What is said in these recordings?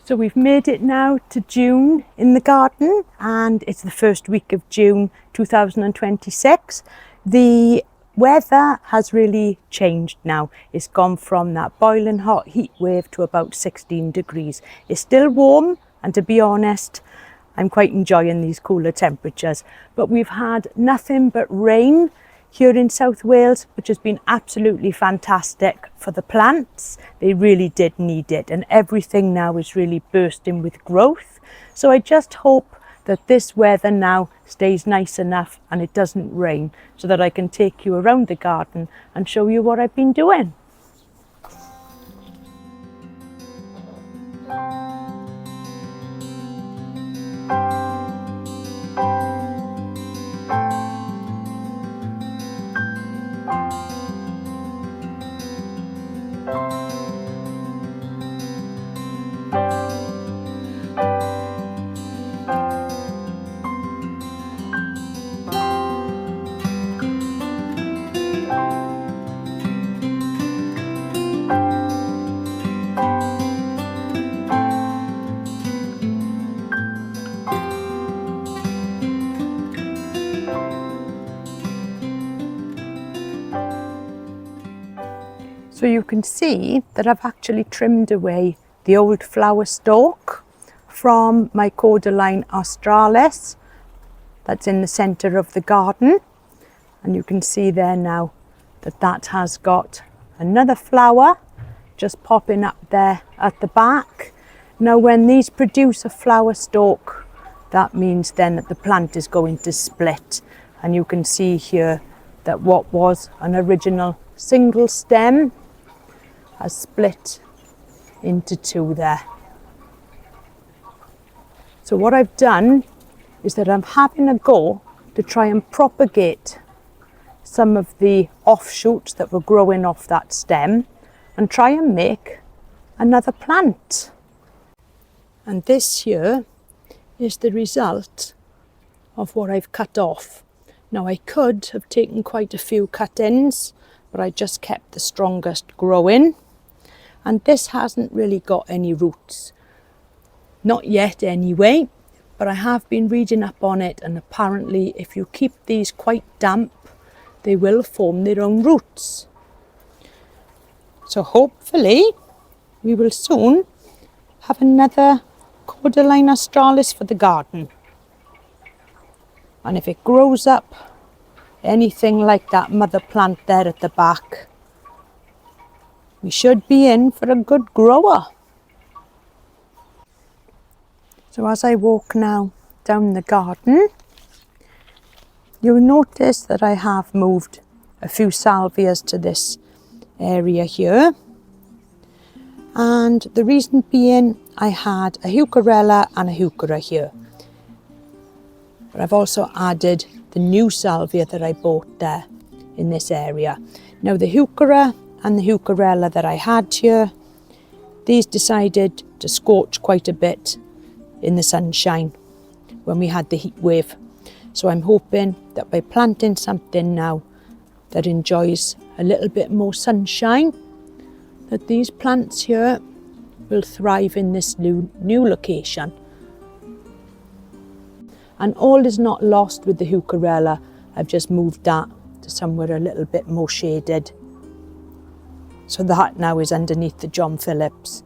So we've made it now to June in the garden, and it's the first week of June 2026. The weather has really changed now. It's gone from that boiling hot heat wave to about 16 degrees. It's still warm, and to be honest, I'm quite enjoying these cooler temperatures. But we've had nothing but rain here in South Wales, which has been absolutely fantastic for the plants. They really did need it, and everything now is really bursting with growth. So I just hope that this weather now stays nice enough and it doesn't rain, so that I can take you around the garden and show you what I've been doing. So you can see that I've actually trimmed away the old flower stalk from my Cordyline Australis that's in the centre of the garden. And you can see there now that that has got another flower just popping up there at the back. Now when these produce a flower stalk, that means then that the plant is going to split. And you can see here that what was an original single stem has split into two there. So what I've done is that I'm having a go to try and propagate some of the offshoots that were growing off that stem and try and make another plant. And this here is the result of what I've cut off. Now I could have taken quite a few cut-ins, but I just kept the strongest growing. And this hasn't really got any roots. Not yet anyway, but I have been reading up on it, and apparently if you keep these quite damp, they will form their own roots. So hopefully we will soon have another Cordyline Australis for the garden. And if it grows up anything like that mother plant there at the back, we should be in for a good grower. So as I walk now down the garden, you'll notice that I have moved a few salvias to this area here. And the reason being, I had a heucherella and a heuchera here. But I've also added the new salvia that I bought there in this area. Now the heuchera and the heucherella that I had here, these decided to scorch quite a bit in the sunshine when we had the heat wave. So I'm hoping that by planting something now that enjoys a little bit more sunshine, that these plants here will thrive in this new location. And all is not lost with the heucherella. I've just moved that to somewhere a little bit more shaded. So that now is underneath the John Phillips,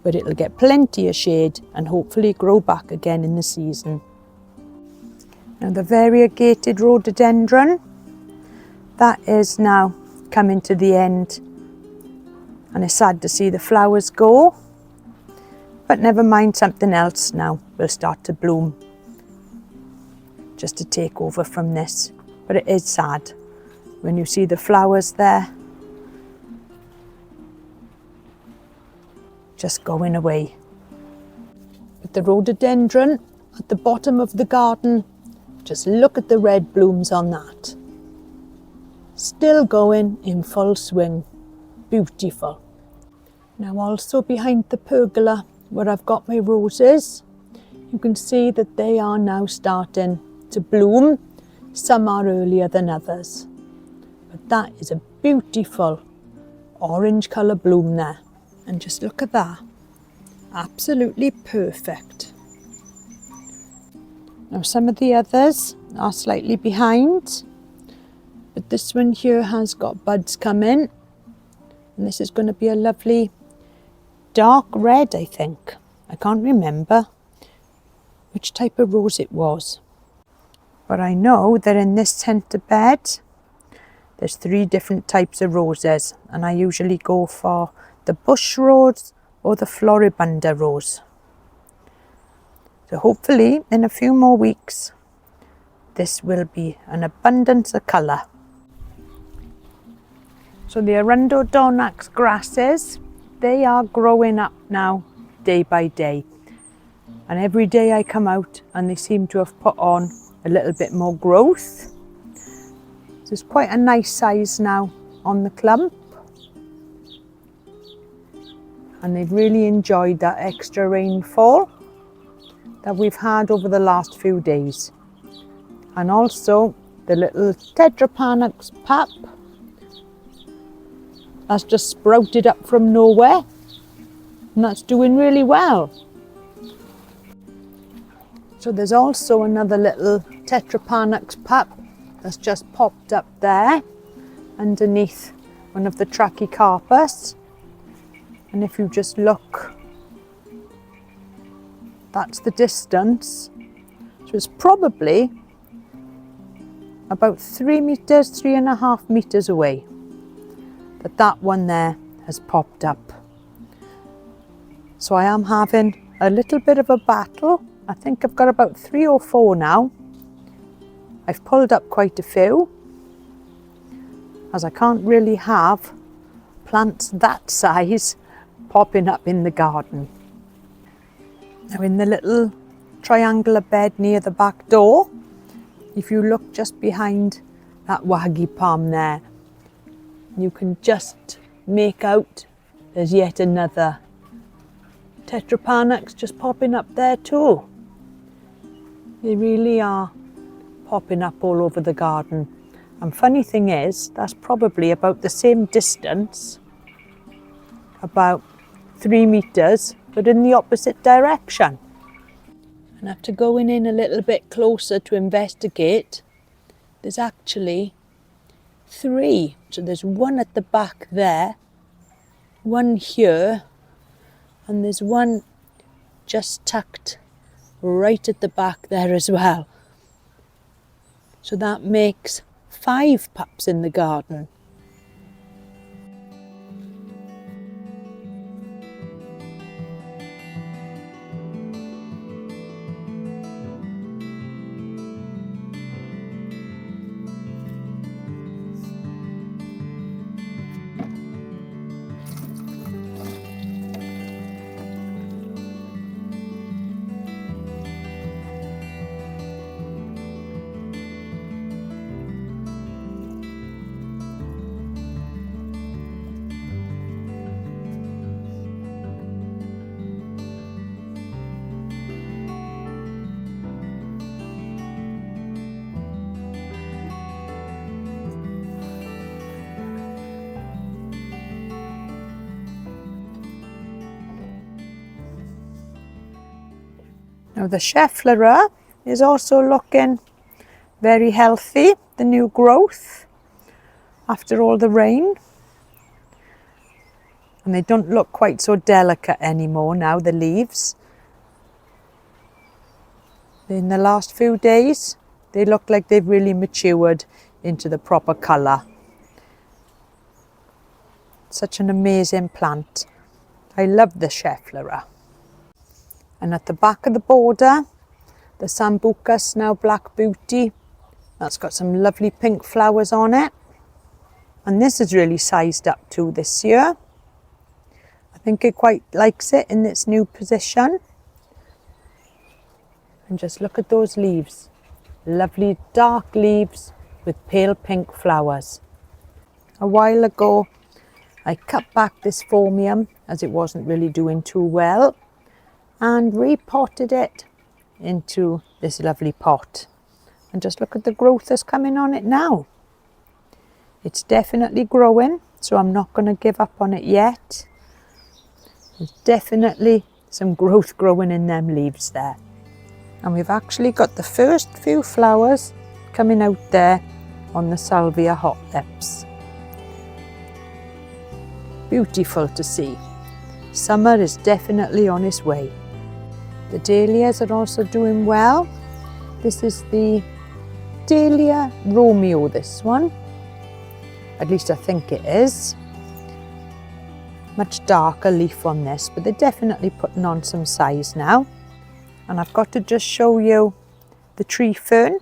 but it'll get plenty of shade and hopefully grow back again in the season. Now the variegated rhododendron, that is now coming to the end, and it's sad to see the flowers go, but never mind, something else now will start to bloom just to take over from this. But it is sad when you see the flowers there just going away. But the rhododendron at the bottom of the garden, just look at the red blooms on that. Still going in full swing. Beautiful. Now also behind the pergola where I've got my roses, you can see that they are now starting to bloom. Some are earlier than others. But that is a beautiful orange colour bloom there. And just look at that. absolutely perfect. Now some of the others are slightly behind, but this one here has got buds coming, and this is going to be a lovely dark red, I think. I can't remember which type of rose it was, but I know that in this centre bed there's 3 different types of roses, and I usually go for the bush rose or the floribunda rose. So hopefully in a few more weeks this will be an abundance of colour. So the Arundodonus grasses, they are growing up now day by day, and every day I come out and they seem to have put on a little bit more growth. So it's quite a nice size now on the clump, and they've really enjoyed that extra rainfall that we've had over the last few days. And also the little Tetrapanax pap that's just sprouted up from nowhere, and that's doing really well. So there's also another little Tetrapanax pap that's just popped up there underneath one of the Trachycarpus, and if you just look, that's the distance. So it's probably about 3 meters, 3.5 meters away that one there has popped up. So I am having a little bit of a battle. I think I've got about 3 or 4 now. I've pulled up quite a few, as I can't really have plants that size popping up in the garden. Now in the little triangular bed near the back door, if you look just behind that waggy palm there, you can just make out there's yet another Tetrapanax just popping up there too. They really are popping up all over the garden. And funny thing is, that's probably about the same distance, about 3 meters, but in the opposite direction. And after going in a little bit closer to investigate, there's actually 3. So there's one at the back there, one here, and there's one just tucked right at the back there as well. So that makes 5 pups in the garden. Now the Schefflera is also looking very healthy, the new growth after all the rain. And they don't look quite so delicate anymore now, the leaves. In the last few days, they look like they've really matured into the proper colour. Such an amazing plant. I love the Schefflera. And at the back of the border, the Sambucus, now Black Beauty, that's got some lovely pink flowers on it. And this is really sized up too this year. I think it quite likes it in its new position. And just look at those leaves. Lovely dark leaves with pale pink flowers. A while ago, I cut back this phormium as it wasn't really doing too well, and repotted it into this lovely pot. And just look at the growth that's coming on it now. It's definitely growing, so I'm not going to give up on it yet. There's definitely some growth growing in them leaves there. And we've actually got the first few flowers coming out there on the Salvia Hot Lips. Beautiful to see. Summer is definitely on its way. The dahlias are also doing well. This is the Dahlia Romeo, this one. At least I think it is. Much darker leaf on this, but they're definitely putting on some size now. And I've got to just show you the tree fern.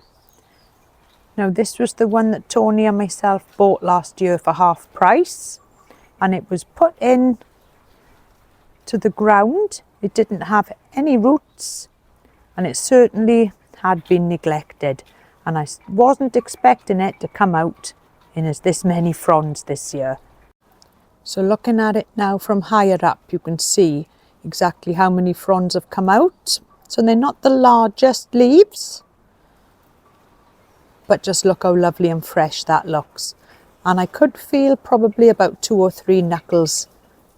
Now this was the one that Tony and myself bought last year for half price. And it was put in to the ground. It didn't have any roots, and it certainly had been neglected. And I wasn't expecting it to come out in this many fronds this year. So looking at it now from higher up, you can see exactly how many fronds have come out. So they're not the largest leaves, but just look how lovely and fresh that looks. And I could feel probably about 2 or 3 knuckles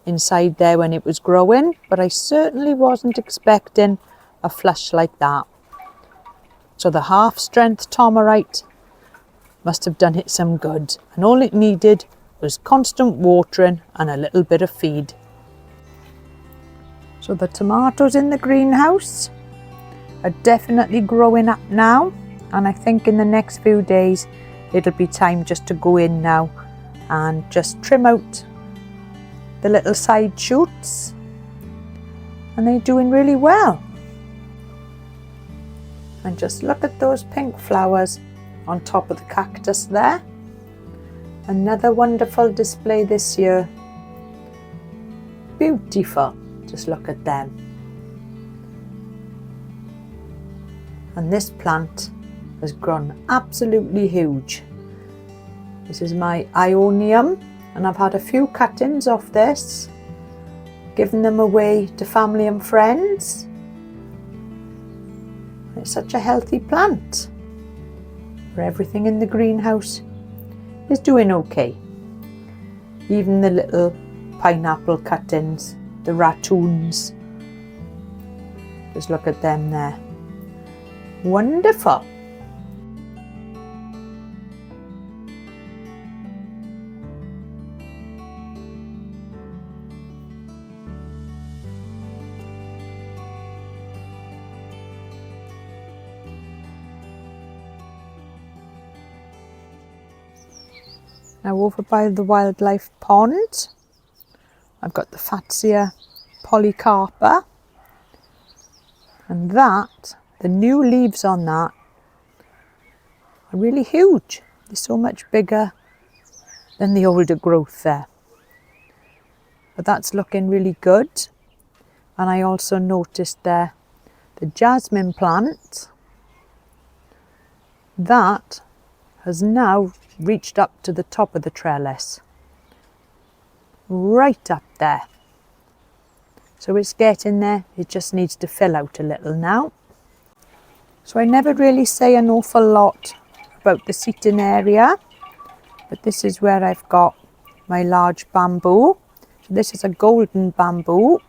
inside there when it was growing, but I certainly wasn't expecting a flush like that. So the half strength Tomerite must have done it some good, and all it needed was constant watering and a little bit of feed. So the tomatoes in the greenhouse are definitely growing up now, and I think in the next few days it'll be time just to go in now and just trim out the little side shoots, and they're doing really well. And just look at those pink flowers on top of the cactus there. Another wonderful display this year. Beautiful, just look at them. And this plant has grown absolutely huge. This is my Ionium, and I've had a few cuttings off this, given them away to family and friends. It's such a healthy plant. For everything in the greenhouse is doing okay. Even the little pineapple cuttings, the raccoons. Just look at them there. Wonderful. Now over by the wildlife pond, I've got the Fatsia polycarpa, and that, the new leaves on that are really huge. They're so much bigger than the older growth there. But that's looking really good. And I also noticed there the jasmine plant, that has now reached up to the top of the trellis, right up there. So it's getting there, it just needs to fill out a little now. So I never really say an awful lot about the seating area, but this is where I've got my large bamboo. So this is a golden bamboo,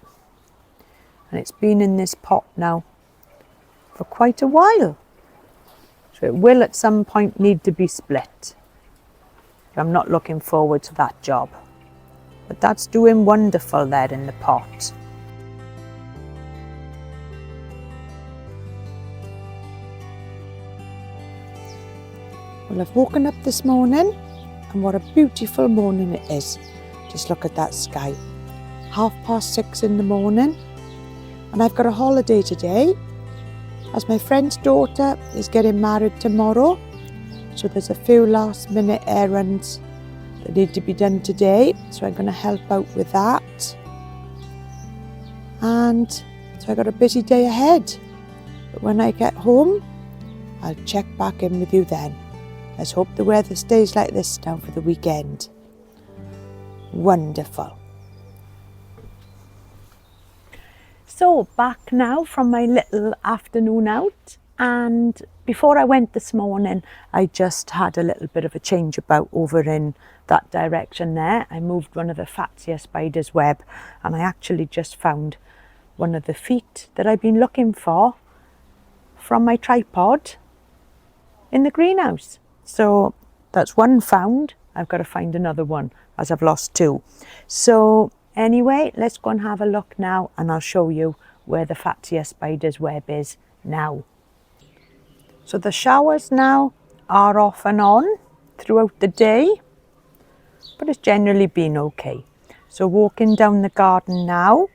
and it's been in this pot now for quite a while. So it will at some point need to be split. I'm not looking forward to that job, but that's doing wonderful there in the pot. Well, I've woken up this morning, and what a beautiful morning it is. Just look at that sky. 6:30 in the morning, and I've got a holiday today, as my friend's daughter is getting married tomorrow. So there's a few last minute errands that need to be done today, so I'm going to help out with that. And so I got a busy day ahead, but when I get home I'll check back in with you then. Let's hope the weather stays like this now for the weekend. Wonderful. So back now from my little afternoon out, and before I went this morning I just had a little bit of a change about over in that direction there. I moved one of the Fatsia spider's web, and I actually just found one of the feet that I've been looking for from my tripod in the greenhouse. So that's one found. I've got to find another one as I've lost two. So anyway, let's go and have a look now, and I'll show you where the Fatsia spider's web is now. So the showers now are off and on throughout the day, but it's generally been okay. So walking down the garden now,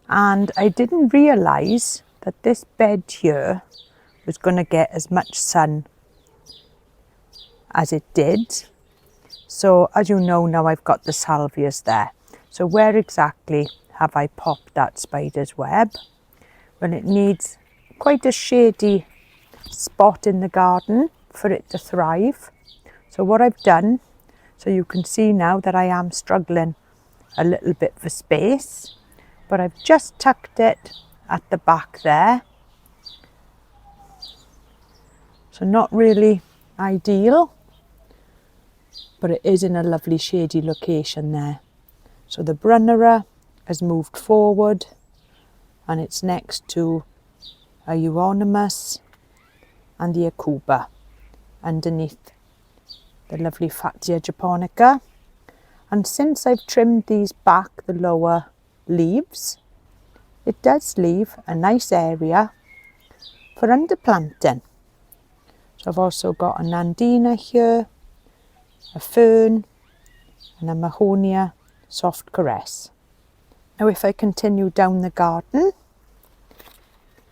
and I didn't realise that this bed here was going to get as much sun as it did. So as you know now, I've got the salvias there. So where exactly have I popped that spider's web? Well, it needs quite a shady spot in the garden for it to thrive. So what I've done, so you can see now that I am struggling a little bit for space, but I've just tucked it at the back there. So not really ideal, but it is in a lovely shady location there. So the Brunnera has moved forward, and it's next to a euonymus and the Akuba underneath the lovely Fatsia japonica. And since I've trimmed these back, the lower leaves, it does leave a nice area for underplanting. So I've also got a Nandina here, a fern, and a Mahonia soft caress. Now if I continue down the garden,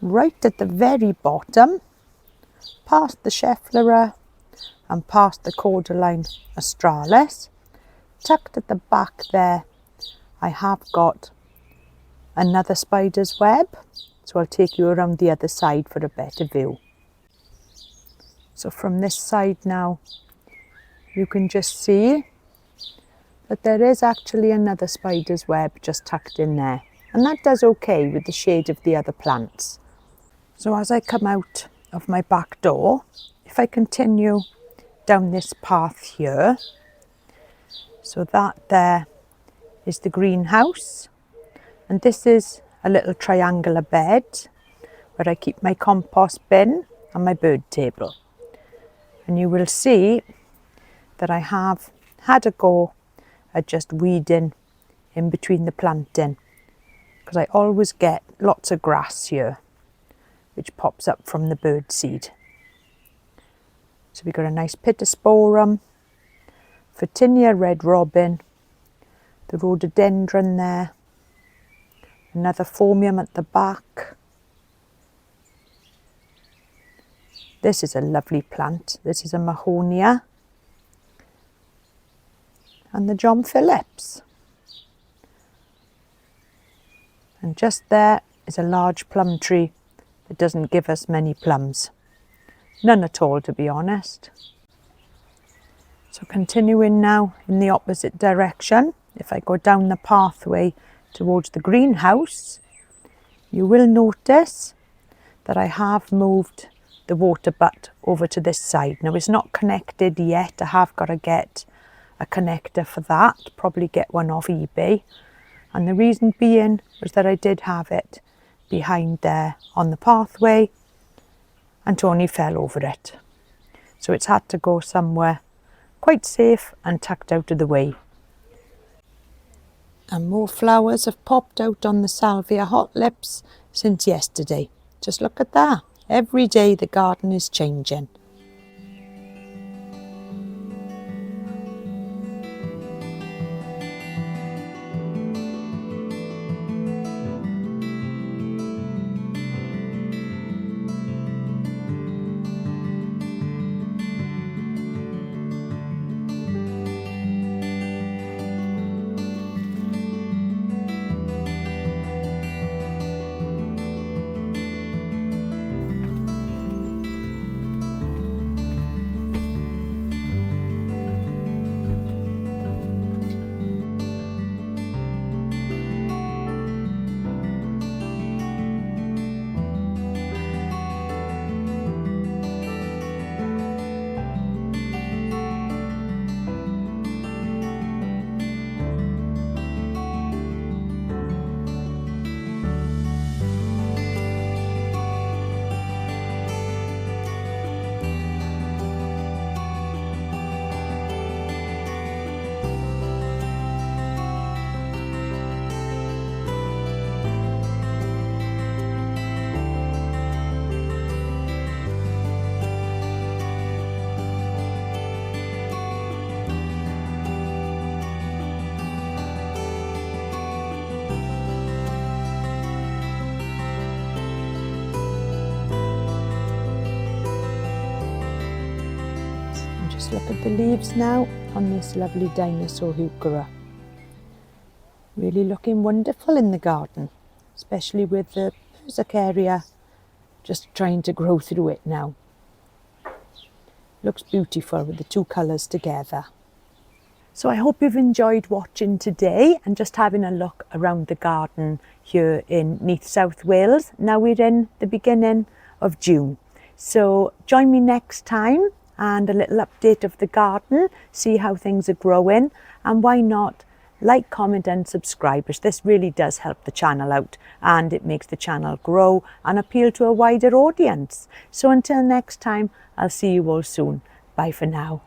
right at the very bottom, past the Schefflera and past the Cordyline Australis, tucked at the back there, I have got another spider's web. So I'll take you around the other side for a better view. So from this side now, you can just see that there is actually another spider's web just tucked in there. And that does okay with the shade of the other plants. So as I come out of my back door, if I continue down this path here, so that there is the greenhouse, and this is a little triangular bed where I keep my compost bin and my bird table. And you will see that I have had a go at just weeding in between the planting, because I always get lots of grass here which pops up from the bird seed. So we've got a nice Pittosporum, Photinia red robin, the rhododendron there, another phormium at the back. This is a lovely plant. This is a Mahonia, and the John Phillips. And just there is a large plum tree that doesn't give us many plums. None at all, to be honest. So continuing now in the opposite direction, if I go down the pathway towards the greenhouse, you will notice that I have moved the water butt over to this side. Now it's not connected yet. I have got to get a connector for that, probably get one off eBay. And the reason being was that I did have it behind there on the pathway and Tony fell over it. So it's had to go somewhere quite safe and tucked out of the way. And more flowers have popped out on the Salvia Hot Lips since yesterday. Just look at that. Every day the garden is changing. Just look at the leaves now on this lovely dinosaur heuchera. Really looking wonderful in the garden, especially with the Persicaria just trying to grow through it now. Looks beautiful with the two colours together. So I hope you've enjoyed watching today and just having a look around the garden here in Neath, South Wales. Now we're in the beginning of June. So join me next time and a little update of the garden, see how things are growing, and why not like, comment and subscribe, as this really does help the channel out and it makes the channel grow and appeal to a wider audience. So until next time, I'll see you all soon. Bye for now.